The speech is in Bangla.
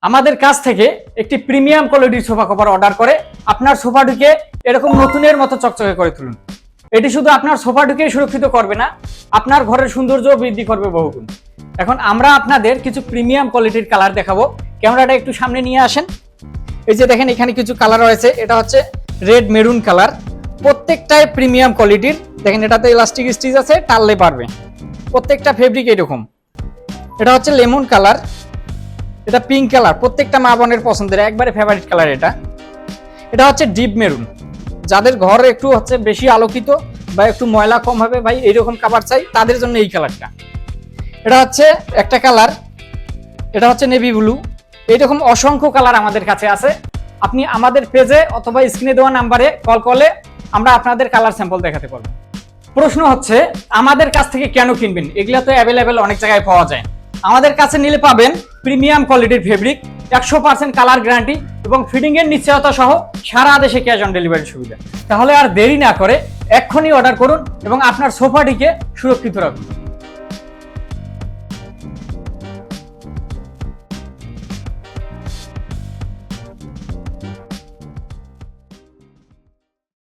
আমাদের কাছ থেকে একটি প্রিমিয়াম কোয়ালিটির সোফা কভার অর্ডার করে আপনার সোফাটিকে এরকম নতুনের মতো চকচকে করে তুলুন। এটি শুধু আপনার সোফাটিকে সুরক্ষিত করবে না, আপনার ঘরের সৌন্দর্য বৃদ্ধি করবে বহুগুণ। এখন আমরা আপনাদের কিছু প্রিমিয়াম কোয়ালিটির কালার দেখাবো। ক্যামেরাটা একটু সামনে নিয়ে আসেন। এই যে দেখেন এখানে কিছু কালার রয়েছে, এটা হচ্ছে রেড মেরুন কালার, প্রত্যেকটাই প্রিমিয়াম কোয়ালিটির। দেখেন এটাতে ইলাস্টিক স্টিচ আছে, টানলে পারবে। প্রত্যেকটা ফেব্রিক এরকম। এটা হচ্ছে লেমন কালার, এটা পিঙ্ক কালার, প্রত্যেকটা মা বোনের পছন্দের একবারে ফেভারিট কালার। এটা হচ্ছে ডিপ মেরুন, যাদের ঘর একটু হচ্ছে বেশি আলোকিত বা একটু ময়লা কম হবে, ভাই এইরকম কাভার চাই, তাদের জন্য এই কালারটা। এটা হচ্ছে একটা কালার, এটা হচ্ছে নেভি ব্লু। এইরকম অসংখ্য কালার আমাদের কাছে আছে। আপনি আমাদের পেজে অথবা স্ক্রিনে দেওয়া নাম্বারে কল করলে আমরা আপনাদের কালার স্যাম্পল দেখাতে পারবো। প্রশ্ন হচ্ছে আমাদের কাছ থেকে কেন কিনবেন? এগুলা তো অ্যাভেলেবেল অনেক জায়গায় পাওয়া যায়। আমাদের কাছে নিলে পাবেন প্রিমিয়াম কোয়ালিটির ফেব্রিক, 100% কালার গ্যারান্টি এবং ফিটিং এর নিশ্চয়তা সহ সারা দেশে ক্যাশ অন ডেলিভারি সুবিধা। তাহলে আর দেরি না করে এক্ষুনি অর্ডার করুন এবং আপনার সোফাটিকে সুরক্ষিত রাখুন।